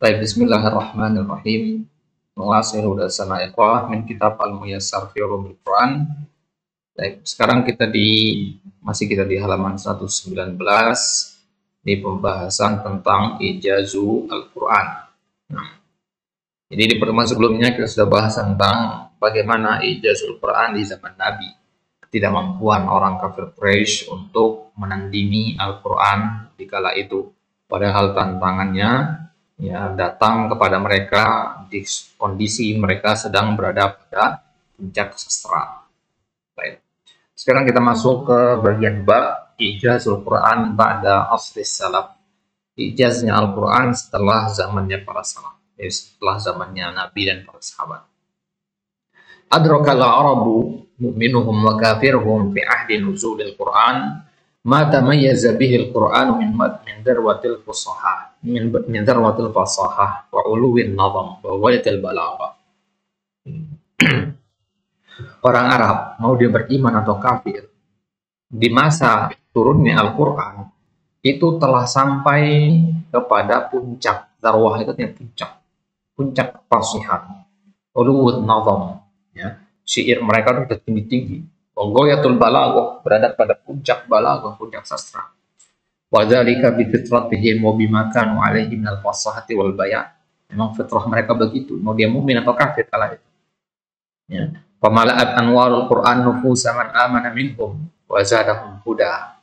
Baik, bismillahirrahmanirrahim. Mengulasih udah sana ikhwah min kitab Al-Muyassar fi Ulumil Quran. Baik, sekarang masih kita di halaman 119 di pembahasan tentang ijazu Al-Quran. Nah, jadi di pertemuan sebelumnya kita sudah bahas tentang bagaimana ijazul Quran di zaman Nabi. Ketidakmampuan orang kafir Quraisy untuk menandingi Al-Quran di kala itu. Padahal tantangannya datang kepada mereka di kondisi mereka sedang berada pada puncak sastra. Baik. Sekarang kita masuk ke bagian bab ijazul Quran ba'da asris salaf. Ijaznya Al-Quran setelah zamannya para salaf, setelah zamannya Nabi dan para sahabat. Adrakal arabu mu'minuhum wa kafirhum fi ahdi nuzulil Quran ma tamayyaza bihi al-Quran min darwatil fusaha min darwatil fasahah wa uluwin nazam wa walatil balaghah. Orang Arab, mau dia beriman atau kafir, di masa turunnya Al-Quran itu telah sampai kepada puncak darwah, itu puncak fasihat, uluwin nazam, ya, syair mereka sudah tinggi-tinggi. Ghayatul balaghah, berada pada puncak balaghah, puncak sastra. Wa dzalika bi fitratihim wa bima kanu alaihi minal fasahati wal bayan. Memang fitrah mereka begitu, mau dia mukmin atau kafir kala itu. Ya. Famala'at anwarul Qur'an nufusa man amana minhum wa zadahum huda.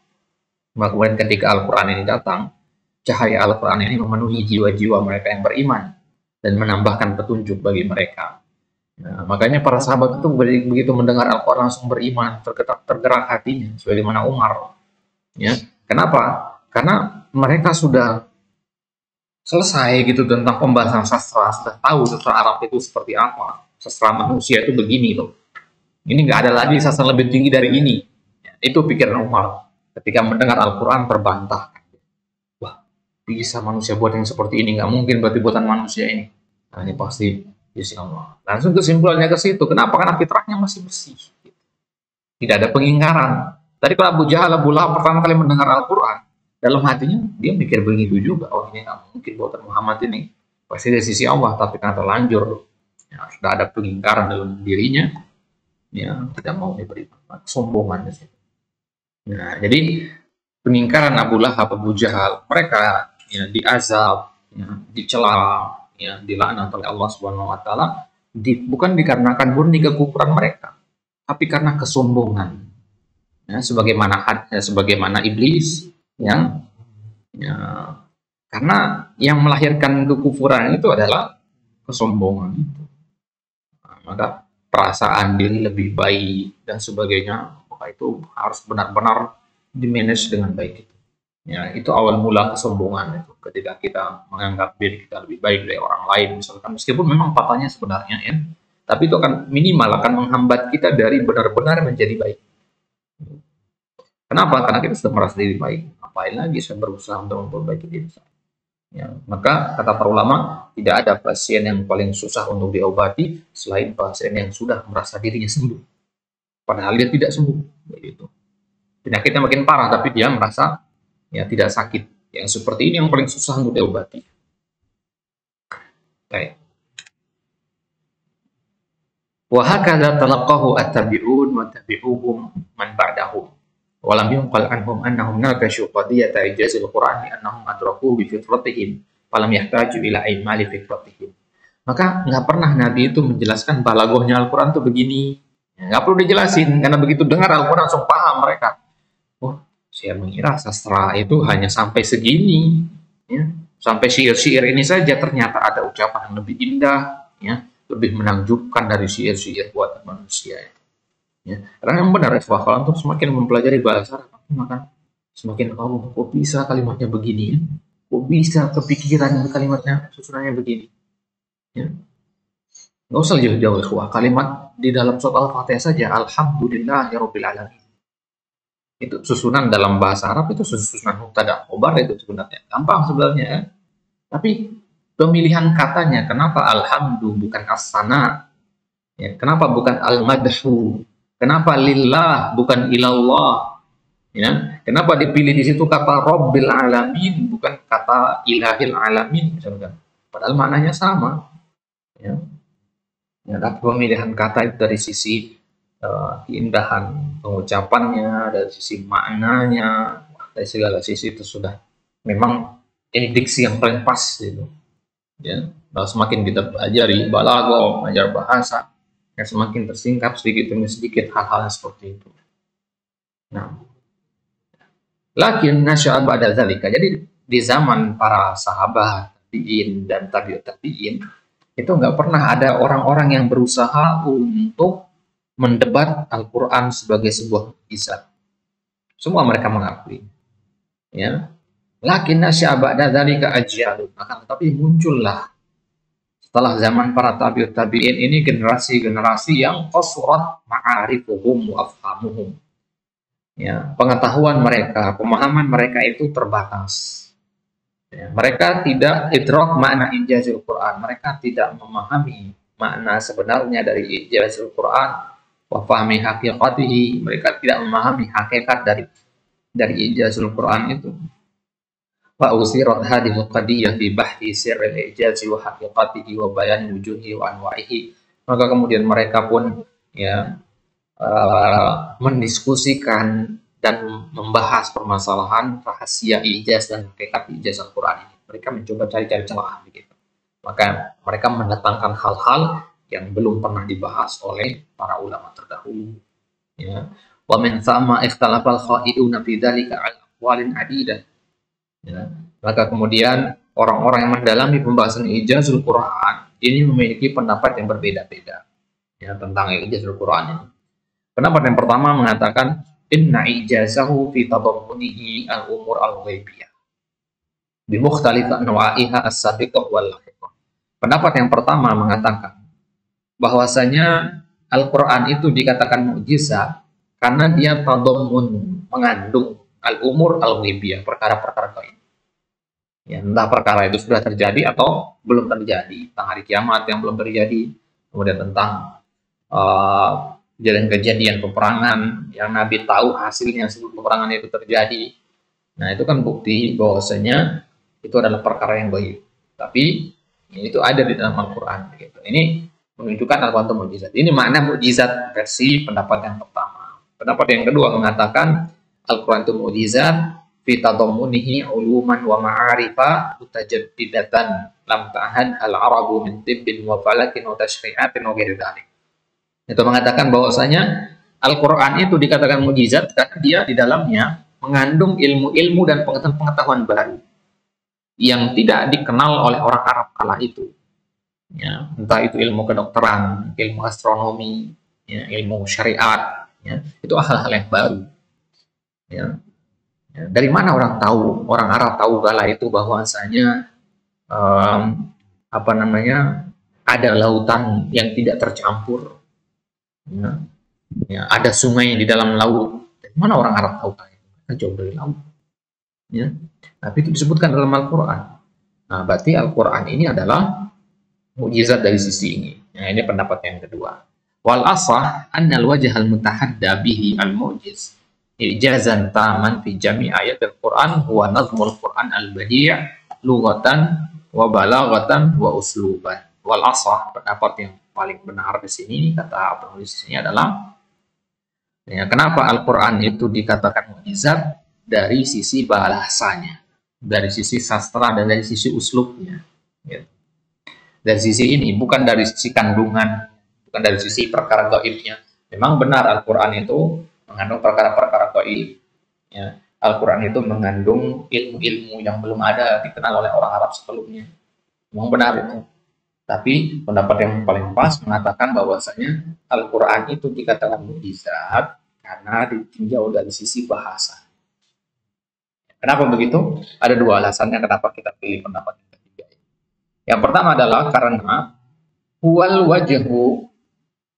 Kemudian ketika Al-Quran ini datang, cahaya Al-Quran ini memenuhi jiwa-jiwa mereka yang beriman dan menambahkan petunjuk bagi mereka. Nah, makanya para sahabat itu begitu mendengar Al-Quran langsung beriman, tergerak hatinya, sebagaimana Umar. Ya, kenapa? Karena mereka sudah selesai gitu tentang pembahasan sastra, sudah tahu sastra Arab itu seperti apa, sastra manusia itu begini loh. Ini nggak ada lagi sastra lebih tinggi dari ini. Ya, itu pikiran Umar ketika mendengar Al-Quran terbantah. Wah, bisa manusia buat yang seperti ini? Nggak mungkin berarti buatan manusia ini. Nah, ini pasti isi Allah. Langsung kesimpulannya ke situ. Kenapa? Karena fitrahnya masih bersih. Tidak ada pengingkaran. Tadi kalau Abu Jahal, Abu Lahab pertama kali mendengar Al-Quran, dalam hatinya dia mikir begitu juga. Oh, ini nggak mungkin buatan Muhammad ini. Pasti dari sisi Allah, tapi karena terlanjur, ya, sudah ada pengingkaran dalam dirinya, ya tidak mau diberi kesombongan. Nah, jadi pengingkaran Abu Lahab, Abu Jahal, mereka ya, diazab, ya, dicela, ya, dilaknat oleh Allah Subhanahu wa taala bukan dikarenakan murni kekufuran mereka, tapi karena kesombongan. Ya, sebagaimana iblis yang karena yang melahirkan kekufuran itu adalah kesombongan itu. Nah, maka perasaan diri lebih baik dan sebagainya, maka itu harus benar-benar dimanage dengan baik. Ya, itu awal mula kesombongan itu ketika kita menganggap diri kita lebih baik dari orang lain misalkan, meskipun memang faktanya sebenarnya ya, tapi itu akan minimal akan menghambat kita dari benar-benar menjadi baik. Kenapa? Karena kita sudah merasa diri baik, ngapain lagi saya berusaha untuk memperbaiki diri saya. Ya, maka kata para ulama, tidak ada pasien yang paling susah untuk diobati selain pasien yang sudah merasa dirinya sembuh padahal dia tidak sembuh, begitu. Penyakitnya makin parah tapi dia merasa ya tidak sakit. Yang seperti ini yang paling susah untuk diobati. Baik. Wa hakadha talaqahu at-tabi'un wa tabi'uhum man ba'dahum. Wa lam yunqal anhum annahum nakashu qadiyata ijazil Qur'an annahum adraku bi fitratihim falam yahtaju ila imali fitratihim. Maka nggak pernah Nabi itu menjelaskan balaghahnya Al-Quran itu begini. Nggak perlu dijelasin karena begitu dengar Al-Quran langsung paham mereka. Oh, saya mengira sastra itu hanya sampai segini, ya. Sampai syair-syair ini saja, ternyata ada ucapan yang lebih indah, ya, lebih menakjubkan dari syair-syair buatan manusia. Ya. Karena yang benar, kalau untuk semakin mempelajari bahasa Arab, maka semakin tahu kok bisa kalimatnya begini, ya. Kok bisa kepikiran kalimatnya susunannya begini. Ya. Nggak usah jauh-jauh, kalimat di dalam surat Al-Fatihah saja, Alhamdulillahirabbil alamin. Itu susunan dalam bahasa Arab, itu susunan mubtada khobar, itu sebenarnya gampang sebenarnya, ya. Tapi pemilihan katanya, kenapa alhamdu bukan as-sana, ya, kenapa bukan al-madhu, kenapa lillah bukan ilallah, ya, kenapa dipilih di situ kata rabbil alamin bukan kata ilahil alamin misalkan. padahal maknanya sama. Ya. Ya, tapi pemilihan kata itu dari sisi keindahan pengucapannya, dari sisi maknanya, dari segala sisi itu sudah memang ini diksi yang paling pas gitu. Ya, nah, semakin kita pelajari balaghah, belajar bahasa, ya semakin tersingkap sedikit demi sedikit hal-hal seperti itu. Nah, lakin nasya'a ba'da dzalika. Jadi di zaman para sahabat tabi'in dan tabi'ut tabi'in itu nggak pernah ada orang-orang yang berusaha untuk mendebat Al-Quran sebagai sebuah mukjizat. Semua mereka mengakui. Ya. Lakin nasya'a ba'da dzalika ajyalun. Tapi muncullah setelah zaman para tabi'ut tabi'in ini generasi-generasi yang qasurat ma'arifuhum wa afhamuhum. Ya, pengetahuan mereka, pemahaman mereka itu terbatas. Ya, mereka tidak idrak makna ijazul Quran, mereka tidak memahami makna sebenarnya dari ijazul Quran, wa fahmi haqiqatihi, mereka tidak memahami hakikat dari ijazul Quran itu. Wa usirat hadhihi qadiyah fi bahthi sirril ijazi wa haqiqatihi wa bayan wujuhi wa anwa'ihi. Maka kemudian mereka pun ya mendiskusikan dan membahas permasalahan rahasia ijaz dan hakikat ijaz Al-Quran ini. Mereka mencoba cari-cari celah begitu. Maka mereka mendatangkan hal-hal yang belum pernah dibahas oleh para ulama terdahulu. Ya. Wa min thama ikhtalafal khaiduna fi dzalika al aqwalin adidah. Ya. Maka kemudian orang-orang yang mendalami pembahasan ijazul Quran ini memiliki pendapat yang berbeda-beda ya tentang ijazul Quran ini. Pendapat yang pertama mengatakan inna ijazahu fi tadammunihi al-umur al-ghaibiyah bi mukhtalif anwa'iha as-sabiqah wal lahiqah. Pendapat yang pertama mengatakan bahwasanya Al-Qur'an itu dikatakan mukjizat karena dia tadammun, mengandung al-umur al-ghaibiyah, perkara-perkara gaib. Ya, entah perkara itu sudah terjadi atau belum terjadi, tentang hari kiamat yang belum terjadi, kemudian tentang kejadian peperangan yang Nabi tahu hasilnya sebelum peperangan itu terjadi. Nah, itu kan bukti bahwasanya itu adalah perkara yang gaib. Tapi ya, itu ada di dalam Al-Quran. Gitu. Ini menunjukkan Al-Quran itu mukjizat. Ini makna mukjizat versi pendapat yang pertama. Pendapat yang kedua mengatakan Al-Quran itu mukjizat fi tadammunihi uluman wa ma'arifa mutajaddidatan lam ta'had al-arabu min tibbin wa falakin wa tashri'atin wa ghairi dzalik. Itu mengatakan bahwasanya Al-Quran itu dikatakan mukjizat karena dia di dalamnya mengandung ilmu-ilmu dan pengetahuan baru yang tidak dikenal oleh orang Arab kala itu. Ya, entah itu ilmu kedokteran, ilmu astronomi, ya, ilmu syariat, ya, itu hal-hal yang baru. Ya. Ya, dari mana orang Arab tahu kala itu bahwasanya ada lautan yang tidak tercampur. Ya, ya, ada sungai di dalam laut. Dari mana orang Arab tahu kala itu? Kan jauh dari laut. Ya. Tapi itu disebutkan dalam Al-Quran. Nah, berarti Al-Quran ini adalah mukjizat dari sisi ini. Nah, ini pendapat yang kedua. Wal asah annal wajh al-mutahadda bihi al-mu'jiz ijazan taman fi jami ayat al-Quran huwa nazmul Quran al-badi' lughatan wa balaghatan wa usluban. Wal asah, pendapat yang paling benar di sini kata penulis ini adalah ya, kenapa Al-Quran itu dikatakan mukjizat dari sisi bahasanya, dari sisi sastra dan dari sisi uslubnya. Ya. Dari sisi ini, bukan dari sisi kandungan, bukan dari sisi perkara gaibnya. Memang benar Al-Quran itu mengandung perkara-perkara gaib. Ya. Al-Quran itu mengandung ilmu-ilmu yang belum ada dikenal oleh orang Arab sebelumnya. Memang benar itu. Tapi pendapat yang paling pas mengatakan bahwasanya Al-Quran itu dikatakan mukjizat karena ditinjau dari sisi bahasa. Kenapa begitu? Ada dua alasannya kenapa kita pilih pendapat yang ketiga. Yang pertama adalah karena huwal wajhu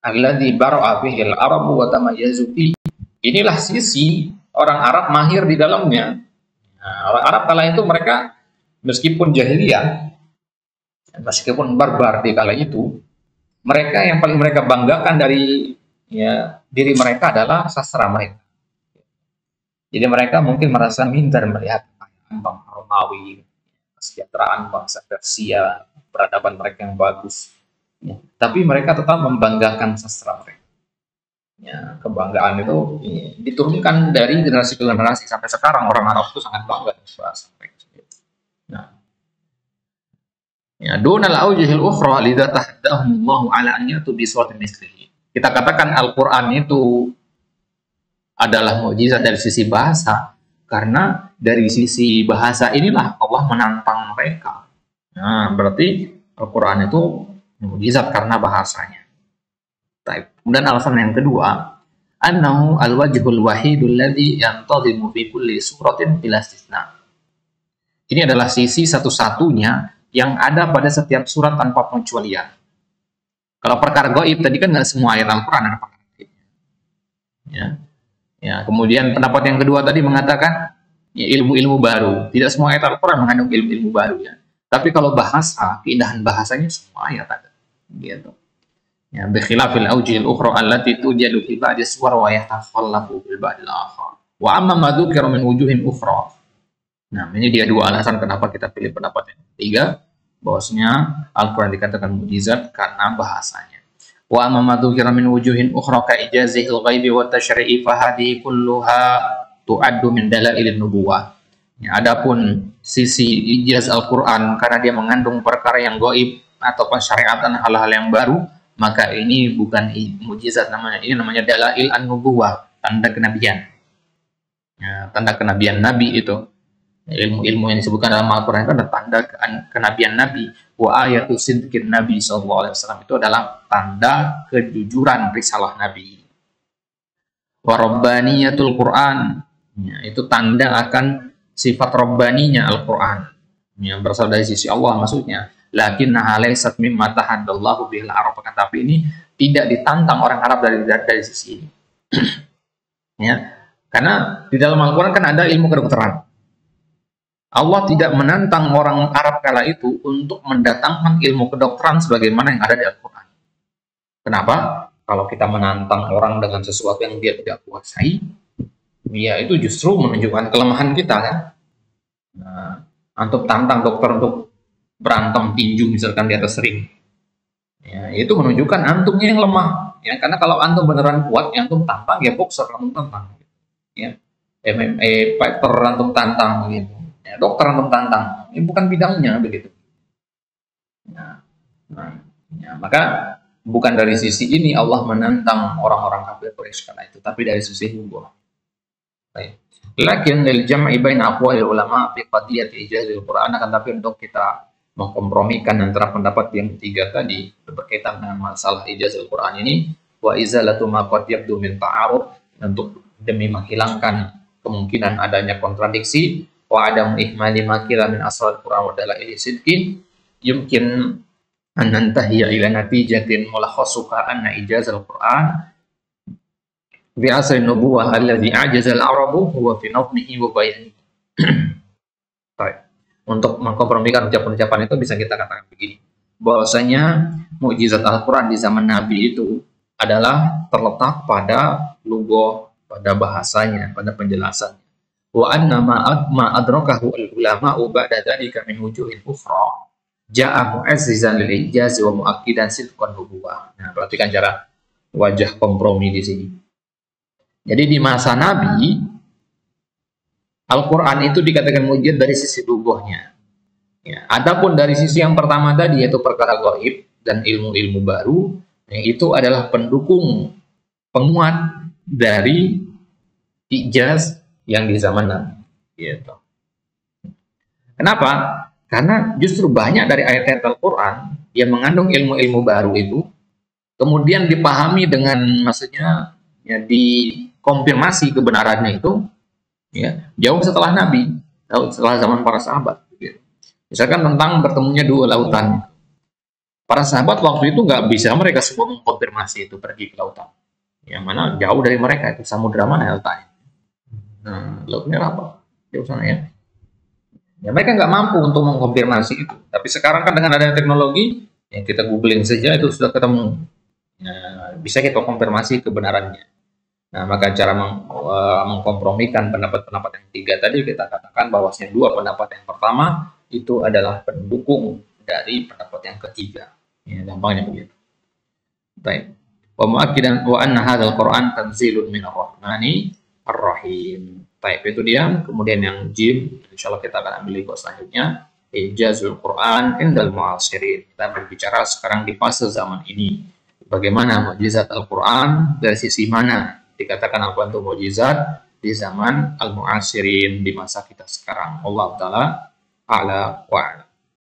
alladzi bara'a fihi al-arabu wa tamayyazu fi. Inilah sisi orang Arab mahir di dalamnya. Nah, orang Arab kala itu mereka meskipun jahiliyah, meskipun barbar di kala itu, mereka yang paling mereka banggakan dari diri mereka adalah sastra mereka. Jadi mereka mungkin merasa minder melihat kekayaan bangsa Romawi, kesejahteraan bangsa Persia, peradaban mereka yang bagus. Ya. Tapi mereka tetap membanggakan sastra mereka. Ya, kebanggaan itu diturunkan dari generasi ke generasi sampai sekarang orang Arab itu sangat bangga dengan bahasa mereka. Nah, ya, dunal aujihil ukhra lidza tahdahumullahu ala an yatu bi suratin mislihi. Kita katakan Al-Qur'an itu adalah mukjizat dari sisi bahasa karena dari sisi bahasa inilah Allah menantang mereka. Nah, berarti Al-Qur'an itu mukjizat karena bahasanya. Kemudian alasan yang kedua, annahu al-wajhul wahidul ladzi yantazimu fi kulli suratin bila istisna. Ini adalah sisi satu-satunya yang ada pada setiap surat tanpa pengecualian. Kalau perkara gaib tadi kan nggak semua ayat Al-Qur'an ada perkara gaib. Ya. Ya, kemudian pendapat yang kedua tadi mengatakan ya, ilmu-ilmu baru. Tidak semua ayat Al-Qur'an mengandung ilmu-ilmu baru ya. Tapi kalau bahasa, keindahan bahasanya semua ayat ada. Gitu. Ya, bikhilafil aujil ukhra allati tujadu fi ba'di suwar wa yatafallahu bil ba'dil akhar. Wa amma ma dzukira min wujuhin ukhra. Nah, ini dia dua alasan kenapa kita pilih pendapat yang ketiga, bahwasanya Al-Qur'an dikatakan mukjizat karena bahasanya. Wa amma ma dzukira min wujuhin ukhra ka ijazihil ghaibi wa tasyri'i fa hadhihi kulluha tu'addu min dalailin nubuwah. Ya, adapun sisi ijaz Al-Qur'an karena dia mengandung perkara yang gaib atau pensyariatan hal-hal yang baru, maka ini bukan mukjizat namanya, ini namanya dalail an-nubuwah, tanda kenabian. Ya, tanda kenabian Nabi itu. Ilmu-ilmu yang disebutkan dalam Al-Quran itu adalah tanda kenabian Nabi. Wa ayatu sidqin Nabi SAW itu adalah tanda kejujuran risalah Nabi. Wa rabbaniyatul Quran, ya, itu tanda akan sifat rabbaninya Al-Quran, yang berasal dari sisi Allah maksudnya. Lakinnaha laysat mimma tahaddallahu bihil Arab, tapi ini tidak ditantang orang Arab dari sisi ini. Ya, karena di dalam Al-Quran kan ada ilmu kedokteran. Allah tidak menantang orang Arab kala itu untuk mendatangkan ilmu kedokteran sebagaimana yang ada di Al-Quran. Kenapa? Kalau kita menantang orang dengan sesuatu yang dia tidak kuasai, ya itu justru menunjukkan kelemahan kita kan. Nah, antum tantang dokter untuk berantem tinju misalkan di atas ring, ya, itu menunjukkan antumnya yang lemah. Ya, karena kalau antum beneran kuat, ya antum tantang, ya boxer antum tantang. Ya, MMA fighter antum tantang begitu. Ya, dokter antum tantang, ini bukan bidangnya begitu. Ya, maka bukan dari sisi ini Allah menantang orang-orang kafir Quraisy kala itu, tapi dari sisi nubuwah. Baik. Lakin lil jam'i baina aqwalil ulama fi qadiyati ijazil Qur'an, akan tapi untuk kita mengkompromikan antara pendapat yang ketiga tadi berkaitan dengan masalah ijazil Quran ini, wa izalatu ma qad yabdu min ta'arud, untuk demi menghilangkan kemungkinan adanya kontradiksi, wa adam ihmali ma qila min asrar Quran wa dalail sidqin yumkin an nantahiya ila natijatin mulakhasuka anna ijazil Quran bi asri nubuwah alladhi ajazal arabu huwa fi nazmihi wa bayanihi. Untuk mengkompromikan ucapan-ucapan itu bisa kita katakan begini, bahwasanya mukjizat Al-Quran di zaman Nabi itu adalah terletak pada lugah, pada bahasanya, pada penjelasannya. Wa anna ma adrakahu al-ulama'u ba'da dzalika min wujuhin ukhra ja'a mu'azzizan lil ijaz wa mu'akkidan sidqan nubuwah. Nah, perhatikan cara wajah kompromi di sini. Jadi di masa Nabi Al-Quran itu dikatakan mukjizat dari sisi lugahnya. Ya, adapun dari sisi yang pertama tadi, yaitu perkara gaib dan ilmu-ilmu baru, ya, itu adalah pendukung, penguat dari ijaz yang di zaman Nabi. Gitu. Kenapa? Karena justru banyak dari ayat-ayat Al-Quran yang mengandung ilmu-ilmu baru itu, kemudian dipahami dengan, maksudnya, ya, dikonfirmasi kebenarannya itu, ya, jauh setelah Nabi, setelah zaman para sahabat. Gitu. Misalkan tentang bertemunya dua lautan. Para sahabat waktu itu nggak bisa mereka semua mengkonfirmasi itu pergi ke lautan. Yang mana jauh dari mereka, itu samudra mana letaknya. Nah, laut merah apa? Jauh sana ya. Ya mereka nggak mampu untuk mengkonfirmasi itu. Tapi sekarang kan dengan adanya teknologi, yang kita googling saja itu sudah ketemu. Nah, bisa kita konfirmasi kebenarannya. Nah, maka cara mengkompromikan pendapat-pendapat yang tiga tadi, kita katakan bahwasanya dua pendapat yang pertama itu adalah pendukung dari pendapat yang ketiga. Ya, gampangnya begitu. Baik. Wa muakkidan wa anna hadzal Qur'an tanzilun minar rahmani ar-rahim. Baik, itu dia. Kemudian yang jim, insyaallah kita akan ambil ikut selanjutnya. Ijazul Quran indal mu'asirin. Kita berbicara sekarang di fase zaman ini. Bagaimana mukjizat Al-Quran, dari sisi mana dikatakan Al-Quran itu mukjizat di zaman al-mu'asirin, di masa kita sekarang. Allah Ta'ala a'la wa'ala.